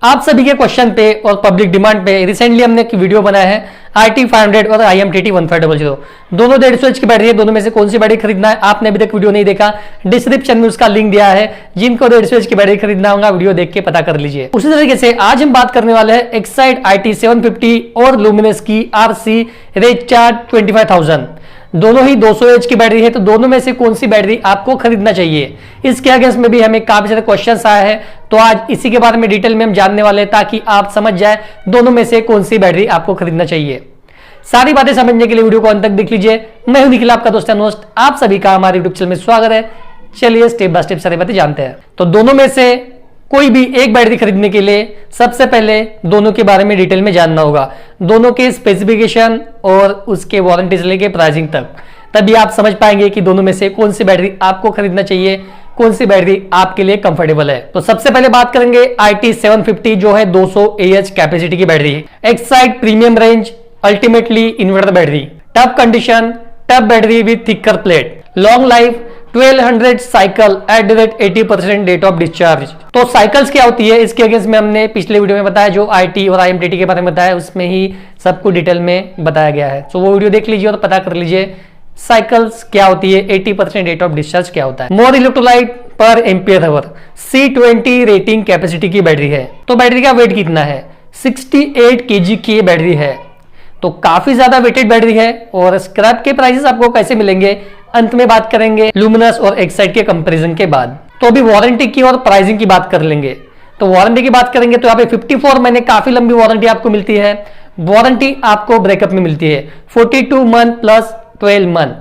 आप सभी के क्वेश्चन पे और पब्लिक डिमांड पे रिसेंटली हमने एक वीडियो बनाया है RT500 और IMTT1500 दोनों 150 एच की बैटरी है। दोनों में से कौन सी बैटरी खरीदना है, आपने अभी तक वीडियो नहीं देखा, डिस्क्रिप्शन में उसका लिंक दिया है। जिनको 150 एच की बैटरी खरीदना होगा वीडियो देख के पता कर लीजिए। उसी तरीके से आज हम बात करने वाले हैं एक्साइड IT750 और लुमिनस की RC रेचार्ज 25000। दोनों ही 200 एच की बैटरी है, तो दोनों में से कौन सी बैटरी आपको खरीदना चाहिए, इसके अगेंस्ट में भी हमें काफी सारे क्वेश्चंस आए हैं। तो आज इसी के बारे में डिटेल में हम जानने वाले हैं ताकि आप समझ जाए दोनों में से कौन सी बैटरी आपको खरीदना चाहिए। सारी बातें समझने के लिए वीडियो को अंत तक देख लीजिए। मैं हूं निखिल, आपका दोस्त एंड होस्ट। आप सभी का हमारे यूट्यूब चैनल में स्वागत है। चलिए स्टेप बाय स्टेप सारी बातें जानते हैं। तो दोनों में से कोई भी एक बैटरी खरीदने के लिए सबसे पहले दोनों के बारे में डिटेल में जानना होगा, दोनों के स्पेसिफिकेशन और उसके वारंटी से लेके प्राइसिंग तक। तभी आप समझ पाएंगे कि दोनों में से कौन सी बैटरी आपको खरीदना चाहिए, कौन सी बैटरी आपके लिए कंफर्टेबल है। तो सबसे पहले बात करेंगे IT750 जो है 200 AH कैपेसिटी की battery, Exide premium range, ultimately inverter battery, tough condition, tough battery with thicker plate, long life, 1200 cycle at the rate 80% डेट ऑफ डिस्चार्ज। तो साइकिल्स क्या होती है इसके अगेंस्ट में हमने पिछले वीडियो में बताया, जो IT और IMTT के बारे में बताया, उसमें ही सबको डिटेल में बताया गया है। तो वो वीडियो देख लीजिए और पता कर लीजिए साइकिल्स क्या होती है, 80% डेट ऑफ डिस्चार्ज क्या होता है। मोर इलेक्ट्रोलाइट पर ampere hour, C20 rating capacity की बैटरी है। तो बैटरी का वेट कितना है, 68 kg की बैटरी है। तो काफी ज्यादा वेटेड बैटरी है। और स्क्रैप के प्राइसेस आपको कैसे मिलेंगे अंत में बात करेंगे, लुमिनस और एक्साइड के कंपैरिजन के बाद। तो अभी वारंटी की और प्राइसिंग की बात कर लेंगे। तो वारंटी की बात करेंगे तो यहाँ पे 54 महीने काफी लंबी वारंटी आपको मिलती है। वारंटी आपको ब्रेकअप में मिलती है 42 मंथ प्लस 12 मंथ,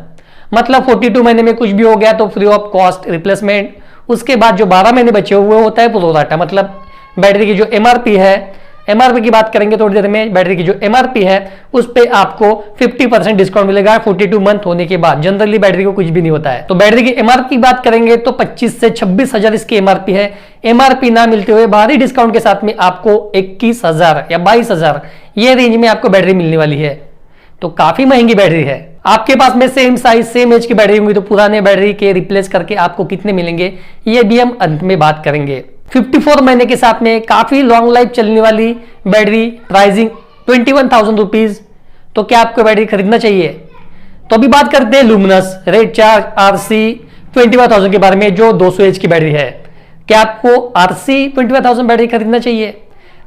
मतलब 42 महीने में कुछ भी हो गया तो फ्री ऑफ कॉस्ट रिप्लेसमेंट। उसके बाद जो 12 महीने बचे हुए होता है प्रोराटा, मतलब बैटरी की जो MRP है, MRP की बात करेंगे थोड़ी देर में। बैटरी की जो MRP है उस पे आपको 50% डिस्काउंट मिलेगा 42 मंथ होने के बाद। जनरली बैटरी को कुछ भी नहीं होता है। तो बैटरी की MRP की बात करेंगे तो 25 से 26,000 इसकी MRP है। MRP ना मिलते हुए भारी डिस्काउंट के साथ में आपको 21,000 या 22,000 ये रेंज में आपको बैटरी मिलने वाली है। तो काफी महंगी बैटरी है। आपके पास में सेम साइज सेम एज की बैटरी होंगी तो पुराने बैटरी के रिप्लेस करके आपको कितने मिलेंगे ये भी हम अंत में बात करेंगे। 54 महीने के साथ में काफी लॉन्ग लाइफ चलने वाली बैटरी, प्राइसिंग 21,000 रुपीज। तो क्या आपको बैटरी खरीदना चाहिए? तो अभी बात करते हैं लुमिनस रेचार्ज RC 25,000 के बारे में, जो 200 एच की बैटरी है। क्या आपको RC 25,000 बैटरी खरीदना चाहिए?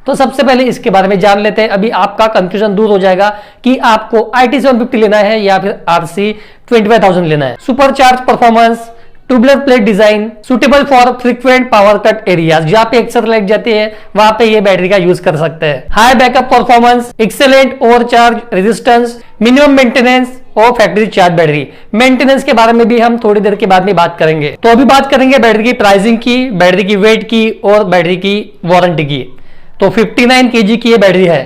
तो सबसे पहले इसके बारे में जान लेते हैं। अभी आपका कंफ्यूजन दूर हो जाएगा कि आपको IT750 लेना है या फिर RC 25,000 लेना है। Supercharge performance, tubular plate design, suitable for frequent power cut areas, जहां पे अक्सर लाइट जाती है वहां पे ये बैटरी का यूज कर सकते हैं। High backup performance, excellent overcharge resistance, minimum maintenance और फैक्ट्री चार्ज बैटरी। मेंटेनेंस के बारे में भी हम थोड़ी देर के बाद में बात करेंगे। तो अभी बात करेंगे बैटरी की प्राइसिंग की, बैटरी की वेट की और बैटरी की वारंटी की। तो 59 kg की ये बैटरी है।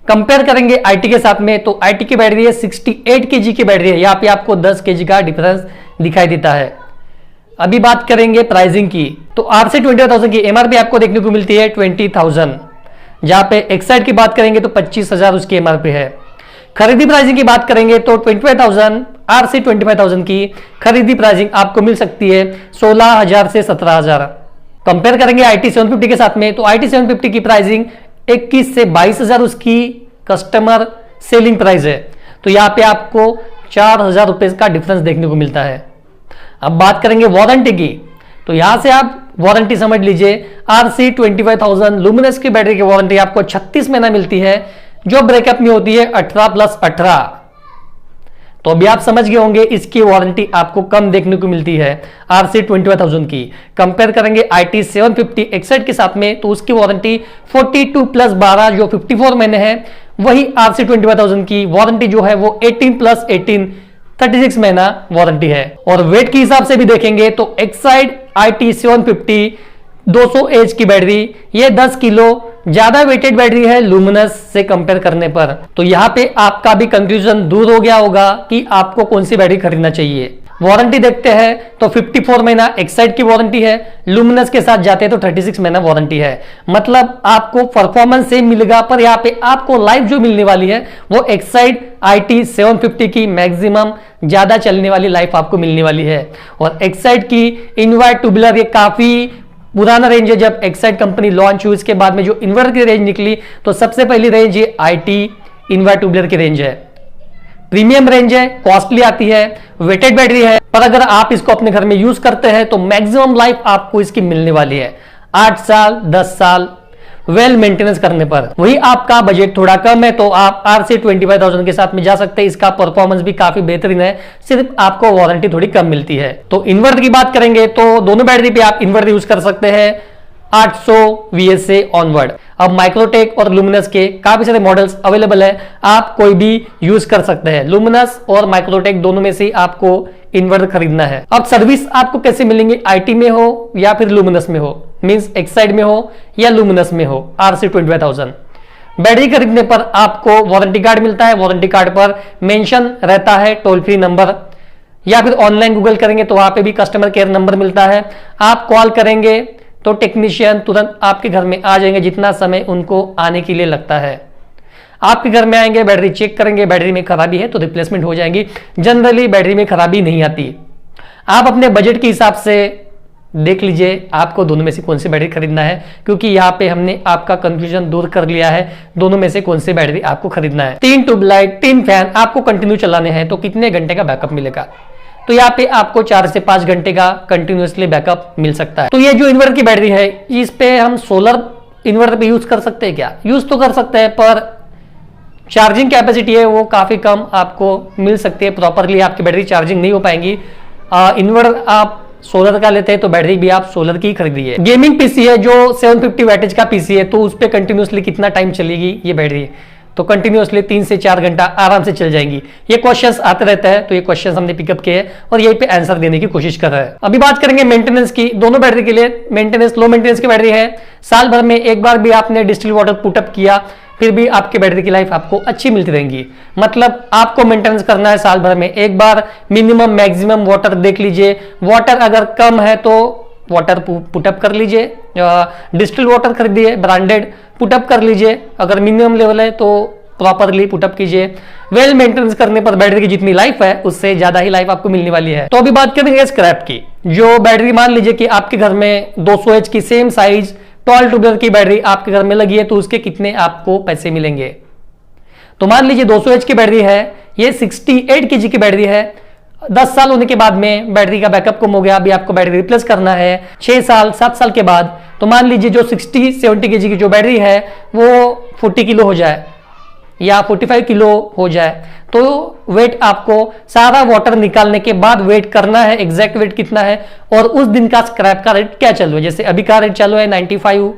कंपेयर करेंगे IT के साथ में तो IT की बैटरी है 68 kg की बैटरी है। यहाँ पे आपको 10 kg का डिफरेंस दिखाई देता है। अभी बात करेंगे प्राइसिंग की। तो RC 25,000 की MRP आपको देखने को मिलती है 20,000, जहां पे एक्साइड की बात करेंगे तो 25,000 उसकी MRP है। खरीदी प्राइसिंग की बात करेंगे तो 25,000 RC 25,000 की खरीदी प्राइसिंग आपको मिल सकती है 16,000 से 17,000। कंपेयर करेंगे IT750 के साथ में तो IT750 की प्राइसिंग 21 से 22,000 उसकी कस्टमर सेलिंग प्राइस है। तो यहाँ पे आपको 4,000 रुपए का डिफरेंस देखने को मिलता है। अब बात करेंगे वारंटी की। तो यहां से आप वारंटी समझ लीजिए, RC 25,000 लुमिनस की बैटरी की वारंटी आपको 36 महीना मिलती है, जो ब्रेकअप में होती है 18+18। तो अभी आप समझ गए होंगे इसकी वारंटी आपको कम देखने को मिलती है RC 25,000 की। कंपेयर करेंगे IT750 एक्साइड के साथ में तो उसकी वारंटी 42+12 जो 54 महीने है, वही RC 25,000 की वारंटी जो है वो 18+18 36 महीना वारंटी है। और वेट के हिसाब से भी देखेंगे तो एक्साइड IT750 200 एच की बैटरी ये 10 किलो ज्यादा वेटेड बैटरी है लुमिनस से कंपेयर करने पर। तो यहाँ पे आपका भी कंफ्यूजन दूर हो गया होगा कि आपको कौन सी बैटरी खरीदना चाहिए। वारंटी देखते हैं तो 54 महीना एक्साइड की वारंटी है, लुमिनस के साथ जाते हैं तो 36 महीना वारंटी है। मतलब आपको परफॉर्मेंस सेम मिलेगा, पर यहाँ पे आपको लाइफ जो मिलने वाली है वो एक्साइड IT750 की मैक्सिमम ज्यादा चलने वाली लाइफ आपको मिलने वाली है। और एक्साइड की इनवर्ट ट्यूबुलर ये काफी पुराना रेंज है, जब एक्साइड कंपनी लॉन्च हुई उसके बाद में जो इन्वर्टर की रेंज निकली तो सबसे पहली रेंज ये IT इन्वर्टर ट्यूबलर की रेंज है। प्रीमियम रेंज है, कॉस्टली आती है, वेटेड बैटरी है, पर अगर आप इसको अपने घर में यूज करते हैं तो मैक्सिमम लाइफ आपको इसकी मिलने वाली है 8 साल 10 साल वेल मेंटेनेंस करने पर। वही आपका बजट थोड़ा कम है तो आप RC25,000 के साथ में जा सकते हैं। इसका परफॉर्मेंस भी काफी बेहतरीन है, सिर्फ आपको वारंटी थोड़ी कम मिलती है। तो इन्वर्टर की बात करेंगे तो दोनों बैटरी पे आप इन्वर्टर यूज कर सकते हैं 800 VA से ऑनवर्ड। अब माइक्रोटेक और लुमिनस के काफी सारे मॉडल्स अवेलेबल है, आप कोई भी यूज कर सकते हैं। लुमिनस और माइक्रोटेक दोनों में से आपको इन्वर्टर खरीदना है। अब सर्विस आपको कैसे मिलेंगे, IT में हो या फिर लुमिनस में हो, मींस एक्साइड में हो या लुमिनस में हो। RC25,000 बैटरी खरीदने पर आपको वारंटी कार्ड मिलता है। वारंटी कार्ड पर मेंशन रहता है टोल फ्री नंबर, या फिर ऑनलाइन गूगल करेंगे तो वहां पे भी कस्टमर केयर नंबर मिलता है। आप कॉल करेंगे तो टेक्नीशियन तुरंत आपके घर में आ जाएंगे, जितना समय उनको आने के लिए लगता है। आपके घर में आएंगे, बैटरी चेक करेंगे, बैटरी में खराबी है तो रिप्लेसमेंट हो जाएगी। जनरली बैटरी में खराबी नहीं आती। आप अपने बजट के हिसाब से देख लीजिए आपको दोनों में से कौन सी बैटरी खरीदना है, क्योंकि यहाँ पे हमने आपका कंफ्यूजन दूर कर लिया है। दोनों में से कौन सी बैटरी आपको खरीदना है। 3 ट्यूबलाइट 3 फैन आपको कंटिन्यू चलाने हैं तो कितने घंटे का बैकअप मिलेगा, तो यहाँ पे आपको 4 से 5 घंटे का कंटिन्यूअसली बैकअप मिल सकता है। तो ये जो इन्वर्टर की बैटरी है इस पे हम सोलर इन्वर्टर पे यूज कर सकते हैं क्या, यूज तो कर सकते हैं, पर चार्जिंग कैपेसिटी है वो काफी कम आपको मिल सकती है। प्रॉपरली आपकी बैटरी चार्जिंग नहीं हो पाएंगी। इन्वर्टर आप सोलर का लेते हैं तो बैटरी भी आप सोलर की खरीदिए। गेमिंग पीसी है जो 750 वैटेज का पीसी है, तो उस पर कंटिन्यूअसली कितना टाइम चलेगी ये बैटरी, तो कंटिन्यूअसली 3 से 4 घंटा आराम से चल जाएंगी। ये क्वेश्चंस आते रहते हैं तो ये क्वेश्चंस हमने पिकअप किए और यही पे आंसर देने की कोशिश कर रहे हैं। अभी बात करेंगे मेंटेनेंस की। दोनों बैटरी के लिए मेंटेनेंस लो मेंटेनेंस की बैटरी है। साल भर में एक बार भी आपने डिस्टिल वाटर पुटअप किया फिर भी आपके बैटरी की लाइफ आपको अच्छी मिलती रहेगी। मतलब आपको मेंटेनेंस करना है साल भर में एक बार, मिनिमम मैक्सिमम वाटर देख लीजिए। वाटर अगर कम है तो वाटर पुटअप कर लीजिए, डिस्टिल वाटर खरीदिए ब्रांडेड, पुटअप कर लीजिए। अगर मिनिमम लेवल है तो प्रॉपरली पुटअप कीजिए। वेल मेंटेनेंस करने पर बैटरी की जितनी लाइफ है उससे ज्यादा ही लाइफ आपको मिलने वाली है। तो अभी बात करेंगे स्क्रैप की। जो बैटरी मान लीजिए कि आपके घर में 200H की सेम साइज 12 ट्यूबलर की बैटरी आपके घर में लगी है तो उसके कितने आपको पैसे मिलेंगे। तो मान लीजिए 200H की बैटरी है, ये 68 kg की बैटरी है। 10 साल होने के बाद में बैटरी का बैकअप कम हो गया, अभी आपको बैटरी रिप्लेस करना है 6 साल 7 साल के बाद। तो मान लीजिए जो 60-70 kg की जो बैटरी है वो 40 किलो हो जाए या 45 किलो हो जाए, तो वेट आपको सारा वाटर निकालने के बाद वेट करना है, एग्जैक्ट वेट कितना है और उस दिन का स्क्रैप का रेट क्या चल रहा है। जैसे अभी का रेट चालू है 95,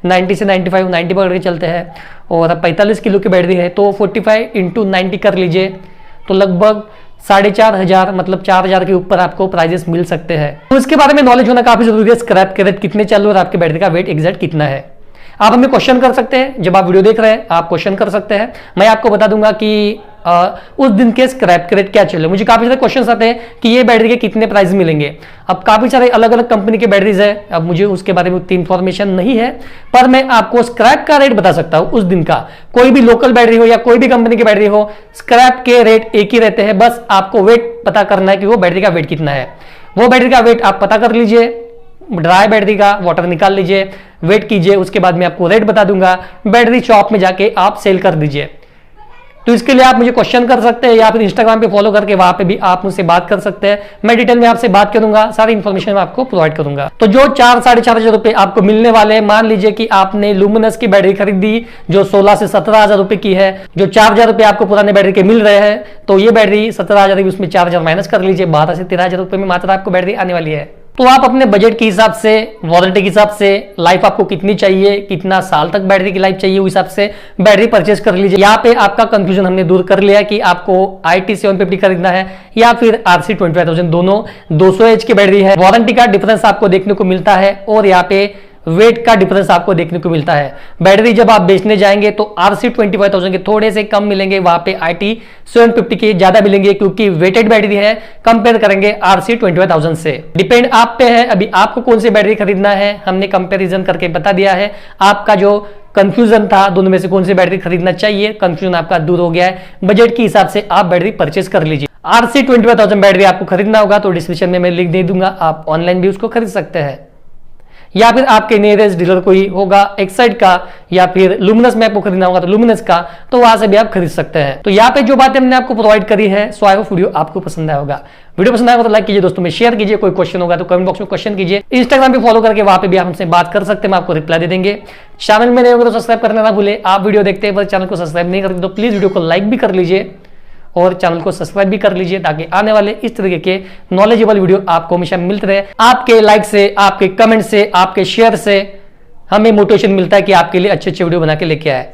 90 से 95, 90 पकड़ के चलते हैं और 45 किलो की बैटरी है तो 45 × 90 कर लीजिए तो लगभग 4,500 मतलब 4,000 के ऊपर आपको प्राइजेस मिल सकते हैं। तो इसके बारे में नॉलेज होना काफी जरूरी है। स्क्रैप के रेट कितने चालू है और आपके बैटरी का वेट एग्जैक्ट कितना है। आप हमें क्वेश्चन कर सकते हैं, जब आप वीडियो देख रहे हैं आप क्वेश्चन कर सकते हैं, मैं आपको बता दूंगा कि उस दिन के स्क्रैप के रेट क्या चले। मुझे काफी सारे क्वेश्चंस आते हैं कि ये बैटरी के कितने प्राइस मिलेंगे। अब काफी सारे अलग अलग कंपनी के बैटरीज है, अब मुझे उसके बारे में उतनी इंफॉर्मेशन नहीं है, पर मैं आपको स्क्रैप का रेट बता सकता हूं उस दिन का। कोई भी लोकल बैटरी हो या कोई भी कंपनी की बैटरी हो, स्क्रैप के रेट एक ही रहते हैं। बस आपको वेट पता करना है कि वो बैटरी का वेट कितना है। वो बैटरी का वेट आप पता कर लीजिए, ड्राई बैटरी का वाटर निकाल लीजिए, वेट कीजिए, उसके बाद मैं आपको रेट बता दूंगा। बैटरी शॉप में जाके आप सेल कर दीजिए। तो इसके लिए आप मुझे क्वेश्चन कर सकते हैं या फिर इंस्टाग्राम पे फॉलो करके वहां पे भी आप मुझसे बात कर सकते हैं। मैं डिटेल में आपसे बात करूंगा, सारी इंफॉर्मेशन मैं आपको प्रोवाइड करूंगा। तो जो 4-4,500 रुपए आपको मिलने वाले हैं, मान लीजिए कि आपने लुमिनस की बैटरी खरीदी जो 16 से 17,000 रुपए की है, जो 4,000 रुपए आपको पुराने बैटरी के मिल रहे हैं, तो ये बैटरी 17,000 उसमें 4,000 माइनस कर लीजिए, 12 से 13,000 रुपए में मात्र आपको बैटरी आने वाली है। तो आप अपने बजट के हिसाब से, वारंटी के हिसाब से, लाइफ आपको कितनी चाहिए, कितना साल तक बैटरी की लाइफ चाहिए, उस हिसाब से बैटरी परचेज कर लीजिए। यहाँ पे आपका कंफ्यूजन हमने दूर कर लिया कि आपको IT 750 खरीदना है या फिर RC25,000, दोनों 200H की बैटरी है। वारंटी का डिफरेंस आपको देखने को मिलता है और यहाँ पे वेट का डिफरेंस आपको देखने को मिलता है। बैटरी जब आप बेचने जाएंगे तो RC25,000 के थोड़े से कम मिलेंगे, वहां पे IT 750 के ज्यादा मिलेंगे क्योंकि वेटेड बैटरी है। कंपेयर करेंगे RC25,000 से। डिपेंड आप पे है, अभी आपको कौन सी बैटरी खरीदना है हमने कंपेरिजन करके बता दिया है। आपका जो कंफ्यूजन था दोनों में से कौन सी बैटरी खरीदना चाहिए, कंफ्यूजन आपका दूर हो गया है। बजट के हिसाब से आप बैटरी परचेज कर लीजिए। RC25,000 बैटरी आपको खरीदना होगा तो डिस्क्रिप्शन में मैं लिंक दे दूंगा, आप ऑनलाइन भी उसको खरीद सकते हैं। या फिर आपके नियरेस्ट डीलर कोई होगा एक्साइड का, या फिर लुमिनस में आपको खरीदना होगा तो लुमिनस का, तो वहां से भी आप खरीद सकते हैं। तो यहाँ पे जो बातें हमने आपको प्रोवाइड करी है, सो आई होप वीडियो आपको पसंद आया होगा। वीडियो पसंद आएगा तो लाइक कीजिए, दोस्तों में शेयर कीजिए, कोई क्वेश्चन होगा तो कमेंट बॉक्स में क्वेश्चन कीजिए। इंस्टाग्राम पे फॉलो करके वहां पे भी आप हमसे बात कर सकते हैं, मैं आपको रिप्लाई दे देंगे। चैनल में नहीं होगा तो सब्सक्राइब करना ना भूले। आप वीडियो देखते हैं पर चैनल को सब्सक्राइब नहीं करते तो प्लीज वीडियो को लाइक भी कर लीजिए और चैनल को सब्सक्राइब भी कर लीजिए, ताकि आने वाले इस तरीके के नॉलेजेबल वीडियो आपको हमेशा मिलते रहे। आपके लाइक से, आपके कमेंट से, आपके शेयर से हमें मोटिवेशन मिलता है कि आपके लिए अच्छे अच्छे वीडियो बना के लेके आए।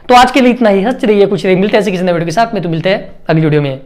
तो आज के लिए इतना ही। हंसते रहिए, कुछ रहिए, मिलते हैं ऐसे किसी नए वीडियो के साथ में। तो मिलते हैं अगली वीडियो में।